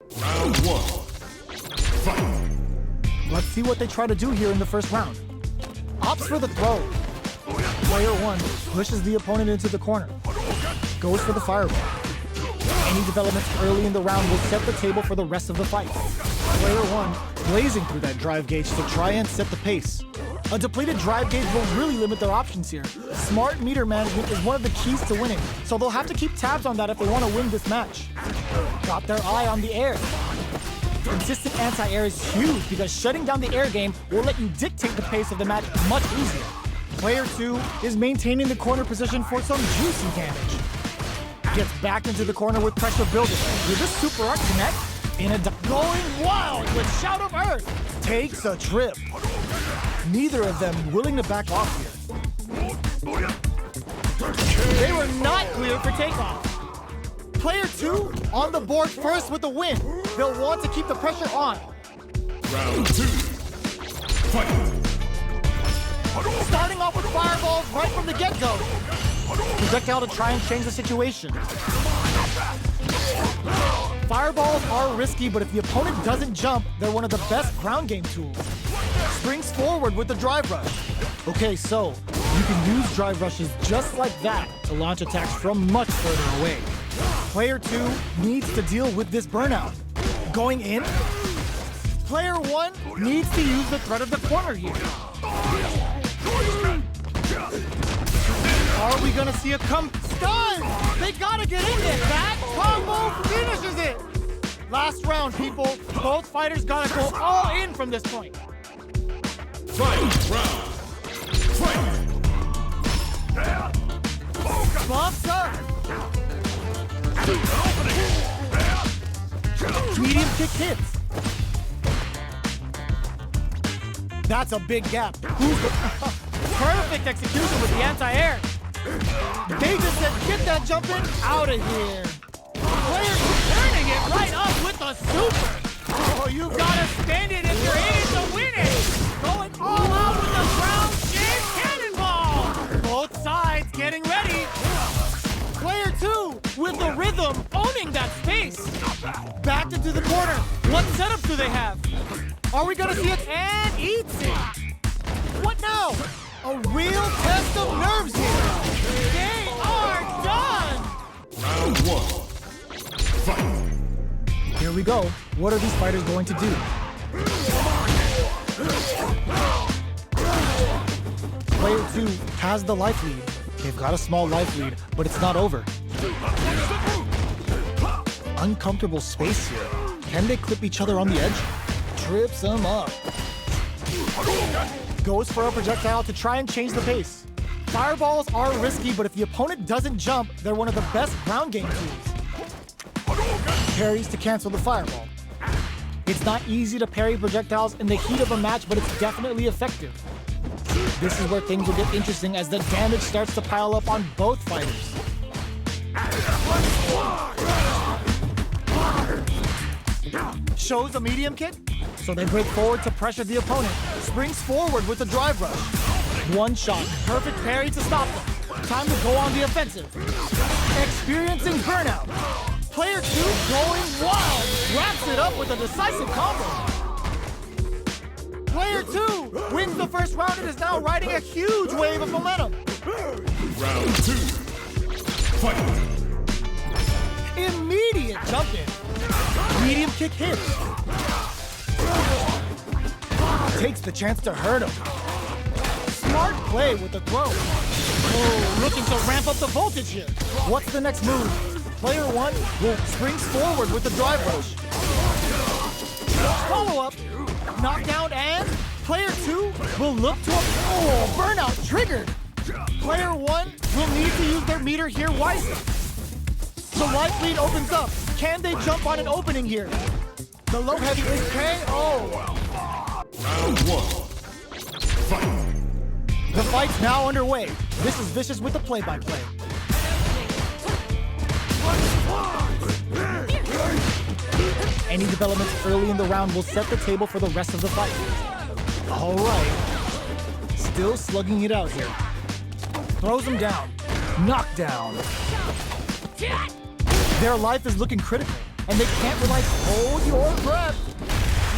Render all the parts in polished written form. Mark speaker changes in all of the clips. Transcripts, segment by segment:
Speaker 1: Round one. Fight.
Speaker 2: Let's see what they try to do here in the first round. Opts for the throw. Player one pushes the opponent into the corner. Goes for the fireball. Any developments early in the round will set the table for the rest of the fight. Player one blazing through that drive gauge to try and set the pace. A depleted drive gauge will really limit their options here. Smart meter management is one of the keys to winning, so they'll have to keep tabs on that if they want to win this match. Got their eye on the air. Consistent anti-air is huge because shutting down the air game will let you dictate the pace of the match much easier. Player two is maintaining the corner position for some juicy damage. Gets back into the corner with pressure building. With this super art connect, going wild with Shout of Earth, takes a trip. Neither of them willing to back off here. They were not cleared for takeoff. Player two on the board first with the win. They'll want to keep the pressure on.
Speaker 1: Round two. Fight.
Speaker 2: Starting off with fireballs right from the get-go. Projectile to try and change the situation. Fireballs are risky, but if the opponent doesn't jump, they're one of the best ground game tools. Springs forward with the drive rush. Okay, so you can use drive rushes just like that to launch attacks from much further away. Player two needs to deal with this burnout. Going in, player one needs to use the threat of the corner here. Are we gonna see a stun? They gotta get in there. That combo finishes it. Last round, people. Both fighters gotta go all in from this point.
Speaker 1: Fight round. Fight.
Speaker 2: Bumps up. Medium kick hits. That's a big gap. Perfect execution with the anti-air. They just said, get that jump in, out of here. Players turning it right up with the super. Oh, you gotta stand it if you're in it to win it. Going all out with the ground shake cannonball. Both sides getting ready. Player two with the rhythm, owning that space. Backed into the corner. What setup do they have? Are we gonna see it? And eats it. What now? A real test of nerves here. They are done.
Speaker 1: Round one. Fight.
Speaker 2: Here we go. What are these fighters going to do? Player two has the life lead. They've got a small life lead, but it's not over. Uncomfortable space here. Can they clip each other on the edge? Trips them up. Goes for a projectile to try and change the pace. Fireballs are risky, but if the opponent doesn't jump, they're one of the best ground game tools. Parries to cancel the fireball. It's not easy to parry projectiles in the heat of a match, but it's definitely effective. This is where things will get interesting as the damage starts to pile up on both fighters. Shows a medium kick, so they break forward to pressure the opponent. Springs forward with the drive rush. One shot, perfect parry to stop them. Time to go on the offensive. Experiencing burnout. Player two going wild, wraps it up with a decisive combo. Player two wins the first round and is now riding a huge wave of momentum.
Speaker 1: Round two. Fight.
Speaker 2: Immediate jump in. Medium kick hits. Takes the chance to hurt him. Smart play with the throw. Oh, looking to ramp up the voltage here. What's the next move? Player one will springs forward with the drive rush. Follow up. Knockdown and player two will look to a burnout triggered. Player one will need to use their meter here wisely. The life lead opens up. Can they jump on an opening here? The low heavy is KO.
Speaker 1: Round one. Fight.
Speaker 2: The fight's now underway. This is Vicious with the play-by-play. Any developments early in the round will set the table for the rest of the fight. All right. Still slugging it out here. Throws him down. Knockdown. Their life is looking critical. and they can't rely. Hold your breath.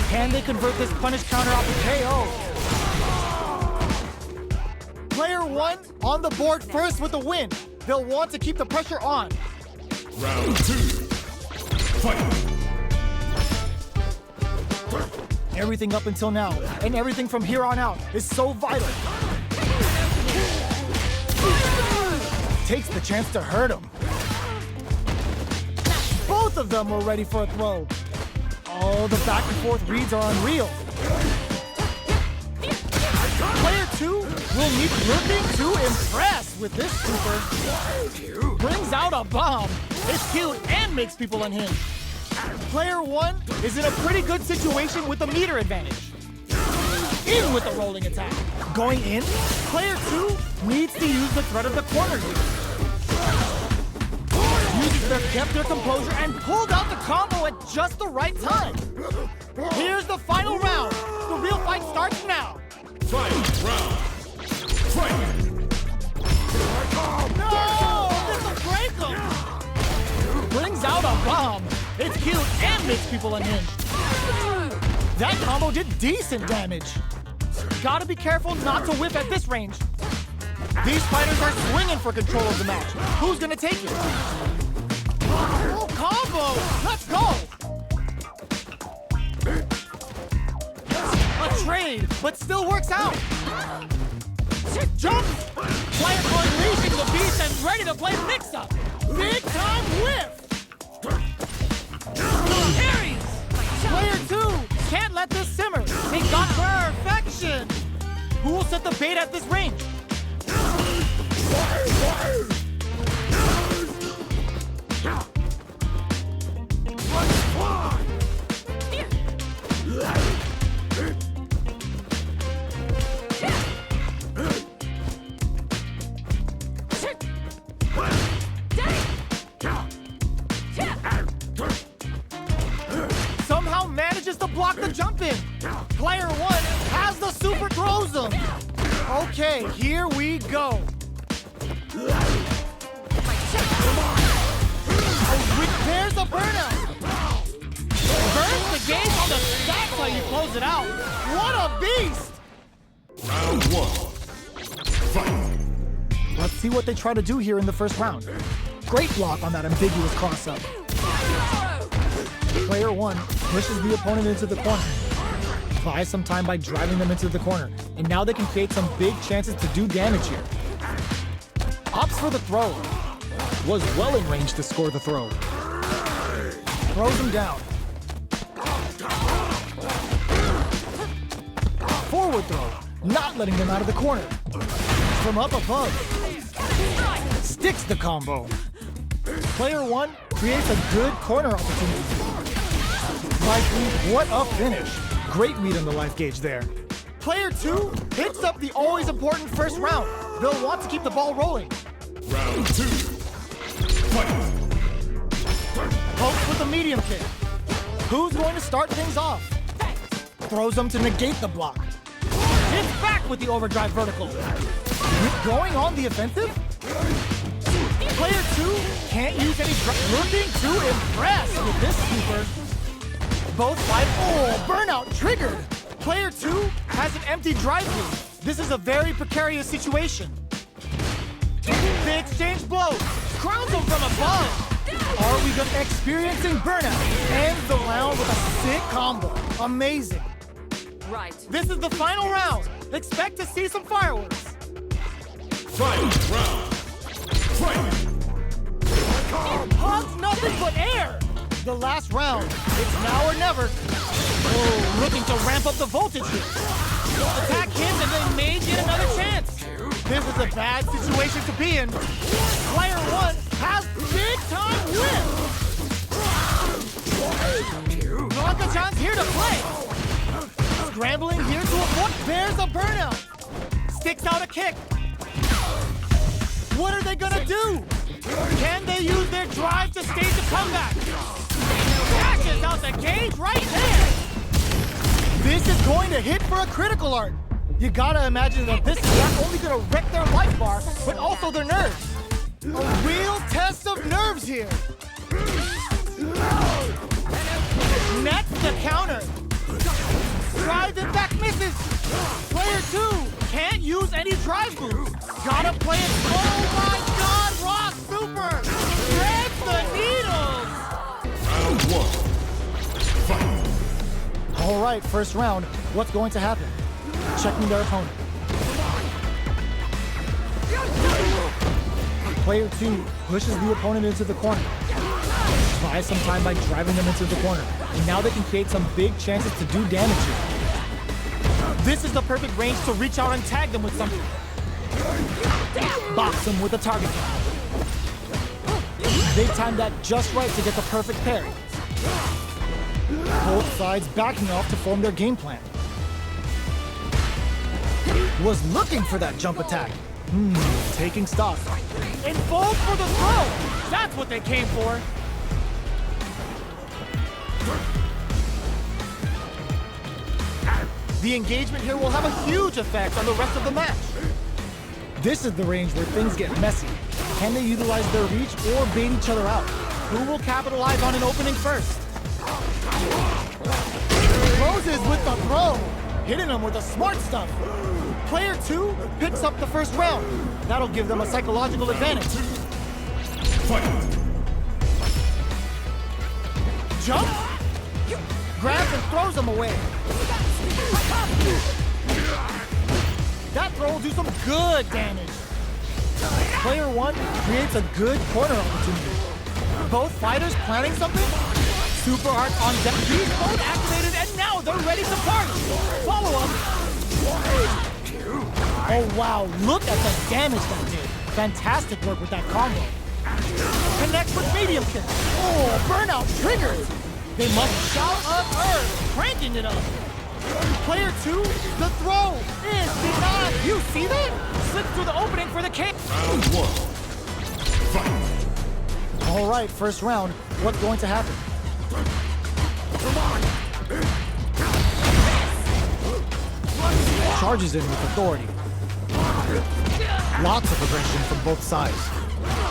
Speaker 2: Can they convert this punish counter off of KO? Player 1 on the board first with the win. They'll want to keep the pressure on.
Speaker 1: Round 2. Fight!
Speaker 2: Everything up until now, and everything from here on out, is so vital. Takes the chance to hurt him. Both of them were ready for a throw. Oh, the back and forth reads are unreal. Player 2 will need looking to impress with this super. Brings out a bomb. It's cute and makes people unhinged. Player 1 is in a pretty good situation with the meter advantage. In with the rolling attack. Going in, player 2 needs to use the threat of the corner here. Kept their composure and pulled out the combo at just the right time. Here's the final round. The real fight starts now.
Speaker 1: Fight round. Fight!
Speaker 2: No! This will break him! Brings out a bomb. It's cute and makes people unhinged. That combo did decent damage. Gotta be careful not to whiff at this range. These fighters are swinging for control of the match. Who's gonna take it? Oh, combo! Let's go! A trade, but still works out. Jump! Player unleashing the beast and ready to play mix-up. Big time whiff! Carries! Player 2 can't let this simmer. They got perfection. Who will set the bait at this range? Somehow manages to block the jump in. Player 1 has the super, throws him. Okay, here we go. There's a burnout. Burns the game on the, that's how you close it out. What a beast!
Speaker 1: Round 1. Fight!
Speaker 2: Let's see what they try to do here in the first round. Great block on that ambiguous cross-up. Player 1 pushes the opponent into the corner. Buys some time by driving them into the corner, and now they can create some big chances to do damage here. Opts for the throw. Was well in range to score the throw. Throws him down. Forward throw, not letting them out of the corner. From up above, sticks the combo. Player 1 creates a good corner opportunity. Life lead, what a finish. Great read on the life gauge there. Player 2 hits up the always important first round. They'll want to keep the ball rolling.
Speaker 1: Round 2. Fight!
Speaker 2: Pokes with a medium kick. Who's going to start things off? Throws them to negate the block. Hits back with the overdrive vertical. Going on the offensive? Player 2 can't use any looking to impress with this super. Both fight. Oh, burnout triggered. Player 2 has an empty drive through. This is a very precarious situation. They exchange blows. Crowns him from above. Are we gonna experiencing burnout? Ends the round with a sick combo. Amazing.
Speaker 3: Right.
Speaker 2: This is the final round. Expect to see some fireworks.
Speaker 1: Fight round. Fight!
Speaker 2: Hugs nothing but air. The last round. It's now or never. Oh, looking to ramp up the voltage here. Attack hits and they may get another chance. This is a bad situation to be in. Player 1 has big time win. Blanka-chan's here to play. Scrambling here to avoid. There's a burnout. Sticks out a kick. What are they gonna do? Can they use their drive to stage a comeback? Dashes out the cage right there. This is going to hit for a critical art. You gotta imagine that this is not only gonna wreck their life bar, but also their nerves. A real test of nerves here. Player 2 can't use any drive moves. Gotta play it. Oh my God, Rock Super! Threads the needles!
Speaker 1: Round 1. Fight.
Speaker 2: All right, first round. What's going to happen? Checking their opponent. Player 2 pushes the opponent into the corner. Buys some time by driving them into the corner. And now they can create some big chances to do damage here. This is the perfect range to reach out and tag them with something. Box them with a target. They timed that just right to get the perfect parry. Both sides backing off to form their game plan. Was looking for that jump attack. Taking stock. And fold for the throw! That's what they came for! The engagement here will have a huge effect on the rest of the match. This is the range where things get messy. Can they utilize their reach or bait each other out? Who will capitalize on an opening first? Closes with the throw, hitting them with the smart stuff. Player 2 picks up the first round. That'll give them a psychological advantage.
Speaker 1: Fight.
Speaker 2: Jump, grabs and throws them away. That throw will do some good damage. Player 1 creates a good corner opportunity. Both fighters planning something? Super Art on deck. These both activated and now they're ready to party. Follow up. Oh wow, look at the damage that did. Fantastic work with that combo. Connects with medium kick. Oh, burnout triggered. They must shout up Earth, cranking it up. Player 2, the throw is denied. You see that? Slips through the opening for the kick.
Speaker 1: Round 1. Fight.
Speaker 2: All right, first round. What's going to happen? Charges in with authority. Lots of aggression from both sides.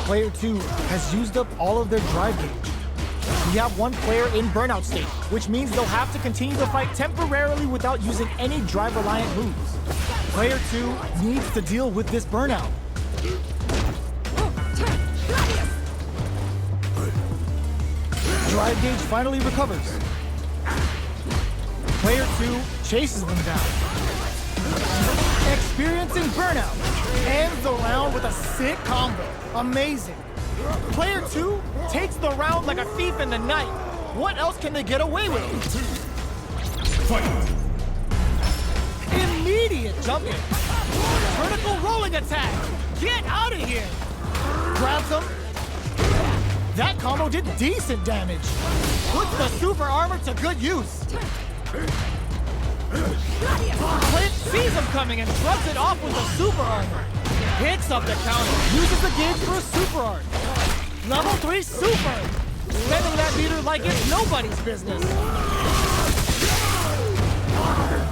Speaker 2: Player 2 has used up all of their drive gauge. We have one player in burnout state, which means they'll have to continue the fight temporarily without using any drive-reliant moves. Player 2 needs to deal with this burnout. Drive gauge finally recovers. Player 2 chases them down. Experiencing burnout. Ends the round with a sick combo. Amazing. Player 2 takes the round like a thief in the night. What else can they get away with?
Speaker 1: Fight.
Speaker 2: Immediate jumping. Vertical rolling attack. Get out of here. Grabs him. That combo did decent damage. Puts the super armor to good use. Clint sees him coming and shrugs it off with the super armor. Picks up the counter. Uses the gauge for a super art. Level 3 super. Spending that meter like it's nobody's business.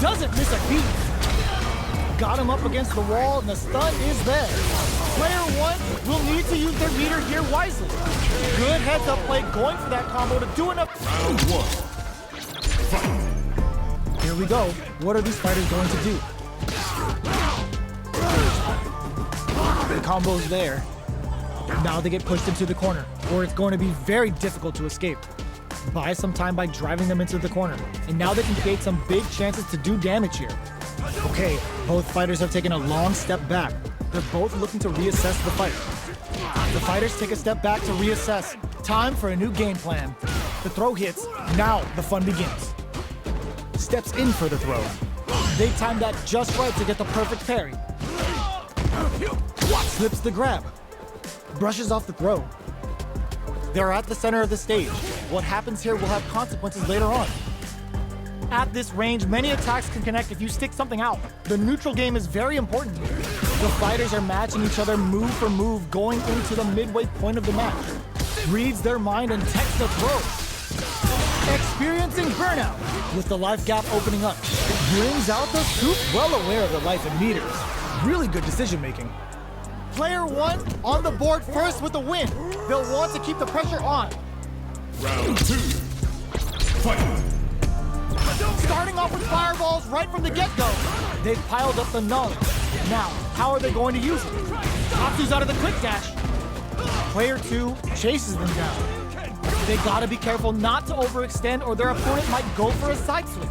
Speaker 2: Doesn't miss a beat. Got him up against the wall and the stun is there. Player 1 will need to use their meter here wisely. Good heads up play going for that combo to do enough.
Speaker 1: Round 1. Fight.
Speaker 2: Here we go. What are these fighters going to do? The combo's there. Now they get pushed into the corner, where it's going to be very difficult to escape. Buy some time by driving them into the corner, and now they can create some big chances to do damage here. Okay, both fighters have taken a long step back. They're both looking to reassess the fight. The fighters take a step back to reassess. Time for a new game plan. The throw hits. Now the fun begins. Steps in for the throw. They timed that just right to get the perfect parry. Slips the grab. Brushes off the throw. They're at the center of the stage. What happens here will have consequences later on. At this range, many attacks can connect if you stick something out. The neutral game is very important here. The fighters are matching each other move for move going into the midway point of the match. Reads their mind and techs the throw. Experiencing burnout with the life gap opening up. Brings out the scoop, well aware of the life in meters. Really good decision making. Player 1 on the board first with the win. They'll want to keep the pressure on.
Speaker 1: Round 2. Fight.
Speaker 2: starting off with fireballs right from the get-go. They've piled up the knowledge. Now, how are they going to use it? Tatsu's out of the quick dash. Player 2 chases them down. They gotta be careful not to overextend or their opponent might go for a side switch.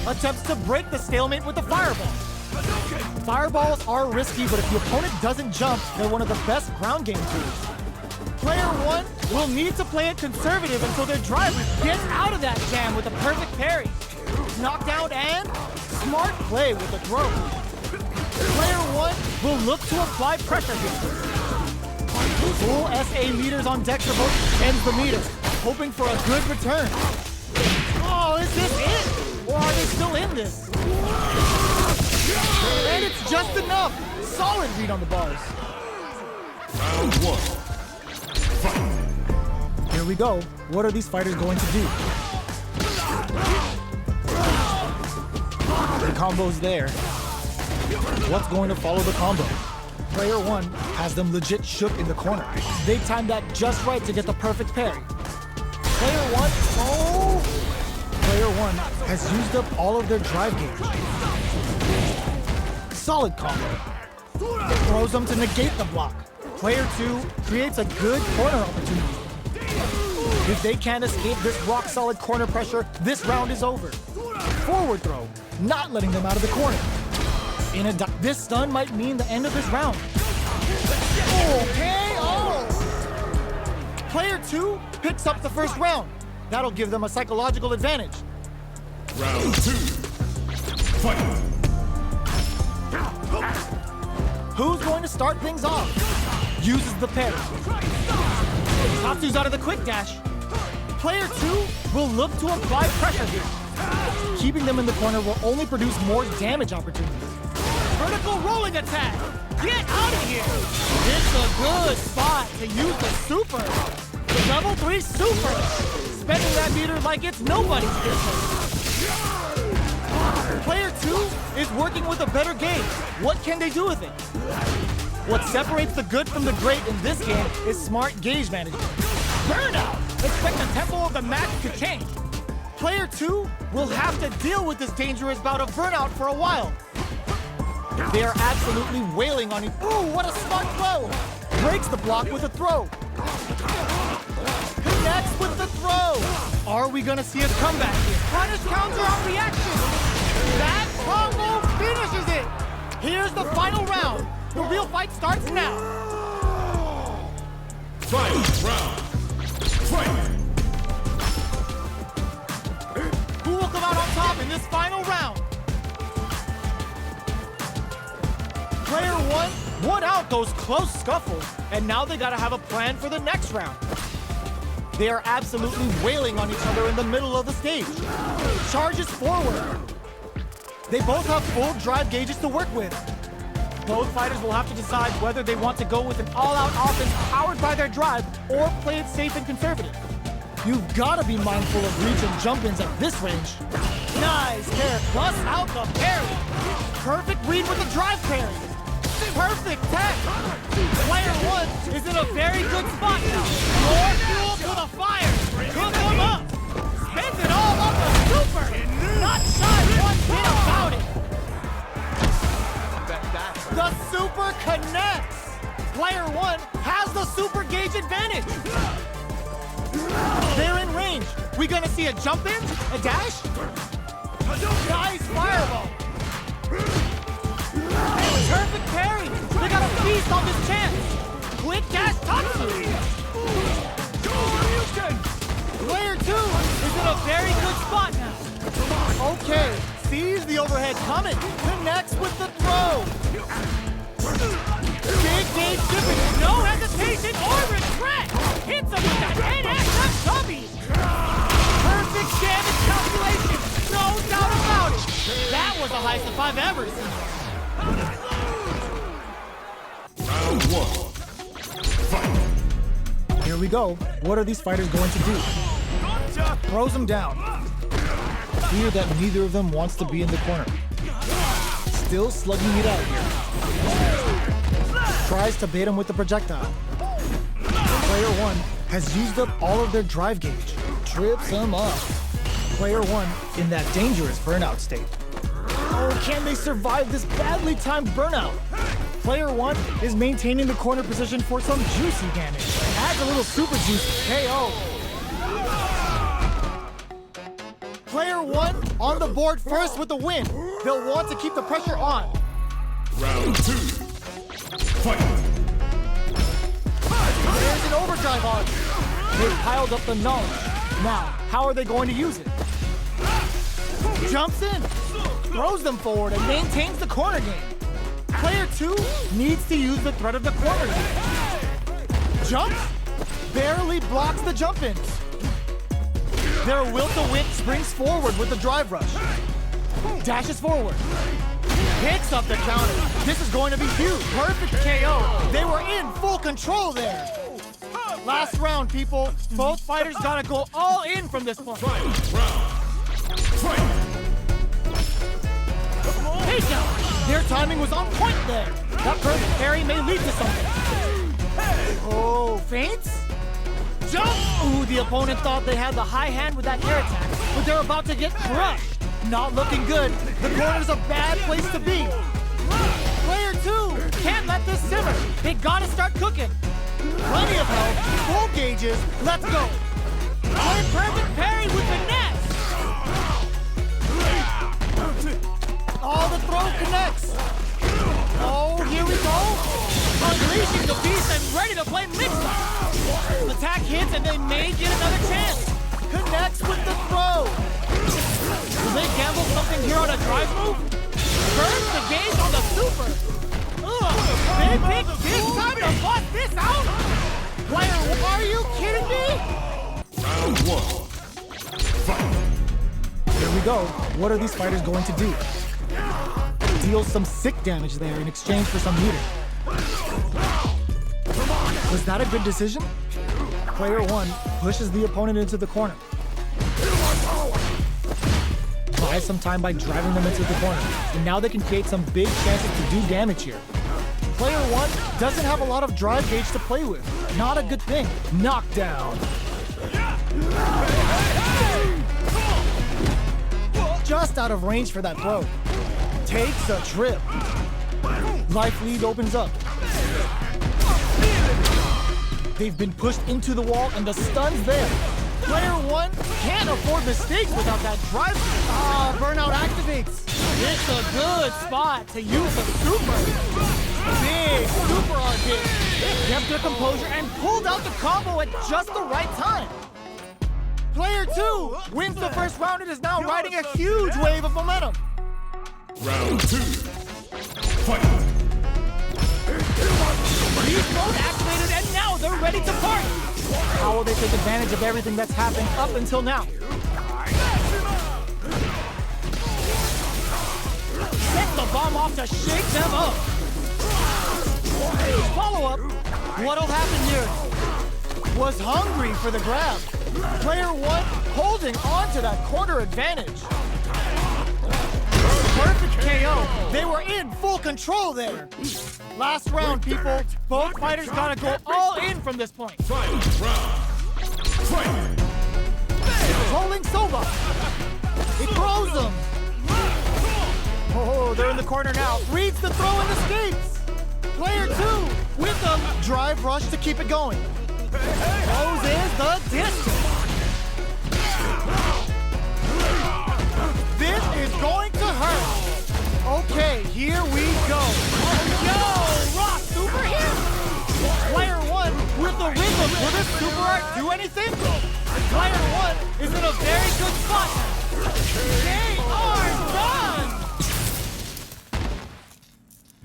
Speaker 2: Attempts to break the stalemate with the fireball. Fireballs are risky, but if the opponent doesn't jump, they're one of the best ground game tools. Player 1 will need to play it conservative until their driver gets out of that jam with a perfect parry. Knockdown and smart play with the throw. Player 1 will look to apply pressure here. Full SA meters on deck for both ends the meters, hoping for a good return. Oh, is this it? Or are they still in this? And it's just enough. Solid read on the bars.
Speaker 1: Round 1. Fight.
Speaker 2: Here we go. What are these fighters going to do? The combo's there. What's going to follow the combo? Player 1 has them legit shook in the corner. They timed that just right to get the perfect parry. Player 1, oh! Player 1 has used up all of their drive gauge. Solid combo. Throws them to negate the block. Player 2 creates a good corner opportunity. If they can't escape this rock-solid corner pressure, this round is over. Forward throw, not letting them out of the corner. This stun might mean the end of this round. Okay, oh! Player 2 picks up the first round. That'll give them a psychological advantage.
Speaker 1: Round 2. Fight.
Speaker 2: Who's going to start things off? Uses the parry. Tatsu's out of the quick dash. Player 2 will look to apply pressure here. Keeping them in the corner will only produce more damage opportunities. Vertical rolling attack! Get out of here! It's a good spot to use the super! The level 3 super! Spending that meter like it's nobody's business. Player 2 is working with a better gauge. What can they do with it? What separates the good from the great in this game is smart gauge management. Burnout! Expect the tempo of the match to change. Player 2 will have to deal with this dangerous bout of burnout for a while. They are absolutely wailing on you. Ooh, what a smart throw! Breaks the block with a throw. Connects with the throw. Are we gonna see a comeback here? Punish counter on reaction. That combo finishes it. Here's the final round. The real fight starts now.
Speaker 1: Final round. Fight.
Speaker 2: Who will come out on top in this final round? Player 1 won out those close scuffles, and now they gotta have a plan for the next round. They are absolutely wailing on each other in the middle of the stage. Charges forward. They both have full drive gauges to work with. Both fighters will have to decide whether they want to go with an all-out offense powered by their drive or play it safe and conservative. You've gotta be mindful of reach and jump-ins at this range. Nice parry, plus out the parry. Perfect read with the drive parry. Perfect tech. Player 1 is in a very good spot now. More fuel to the fire. Cook him up. Spends it all on the super. Not shy one bit about it. The super connects. Player 1 has the super gauge advantage. They're in range. We gonna see a jump in? A dash? Nice fireball. Perfect parry! They got a feast on this chance! Quick dash Tatsu! Player 2 is in a very good spot now. Okay, sees the overhead coming. Connects with the throw. Big gauge shipping, no hesitation or regret! Hits him with that NSF dummy! Perfect damage calculation, no doubt about it! That was the highest if I've ever seen.
Speaker 1: Round 1. Fight.
Speaker 2: Here we go. What are these fighters going to do? Throws them down. Clear that neither of them wants to be in the corner. Still slugging it out here. Tries to bait him with the projectile. Player 1 has used up all of their drive gauge. Trips him up. Player 1 in that dangerous burnout state. Oh, can they survive this badly timed burnout? Player 1 is maintaining the corner position for some juicy damage. Adds a little super juice KO. Player 1 on the board first with the win. They'll want to keep the pressure on.
Speaker 1: Round 2. Fight.
Speaker 2: There's an overdrive on. They've piled up the knowledge. Now, how are they going to use it? Jumps in, throws them forward, and maintains the corner game. Player 2 needs to use the threat of the corner game. Jumps, barely blocks the jump-ins. Their will-to-win springs forward with the drive rush. Dashes forward. Picks up the counter. This is going to be huge. Perfect KO. They were in full control there. Last round, people. Both fighters gotta go all in from this point. Takedown. Their timing was on point there. That perfect parry may lead to something. Oh, feints? Jump! Ooh, the opponent thought they had the high hand with that air attack, but they're about to get crushed. Not looking good. The corner's a bad place to be. Player 2 can't let this simmer. They gotta start cooking. Plenty of health, full gauges. Let's go. Play perfect parry with finesse. Oh, the throw connects. Oh, here we go. Unleashing the beast and ready to play mix-up. Attack hits and they may get another chance. Connects with the throw. Will they gamble something here on a drive move? Burns the gauge on the super. They pick this time to bust this out? Player, are you kidding me?
Speaker 1: Round 1. Fight.
Speaker 2: Here we go. What are these fighters going to do? Deal some sick damage there in exchange for some meter. Was that a good decision? Player 1 pushes the opponent into the corner. Buys some time by driving them into the corner. And now they can create some big chances to do damage here. Player 1 doesn't have a lot of drive gauge to play with. Not a good thing. Knockdown. Just out of range for that throw. Takes a trip. Life lead opens up. They've been pushed into the wall and the stun's there. Player 1 can't afford mistakes without that drive. Burnout activates. It's a good spot to use the super. Big super arc hit. Kept their composure and pulled out the combo at just the right time. Player 2 wins the first round and is now riding a huge wave of momentum.
Speaker 1: Round 2. Fight.
Speaker 2: Beast mode activated and now they're ready to party. How will they take advantage of everything that's happened up until now? Set the bomb off to shake them up. Follow up. What'll happen here? Was hungry for the grab. Player 1 holding on to that corner advantage. Perfect KO. They were in full control there. Last round, people. Both fighters gotta go all in from this point.
Speaker 1: Final round. Fight.
Speaker 2: Rolling Soba. It throws them. Oh, they're in the corner now. Reads the throw and escapes. Player 2 with a drive rush to keep it going. Closes the distance. This is going to hurt. Okay, here we go. Yo, Rock Super here. Player 1 with the rhythm. Will this super art do anything? Player 1 is in a very good spot. They are done.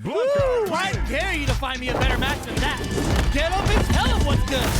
Speaker 1: Blanka.
Speaker 2: I dare you to find me a better match than that. Get up and tell him what's good.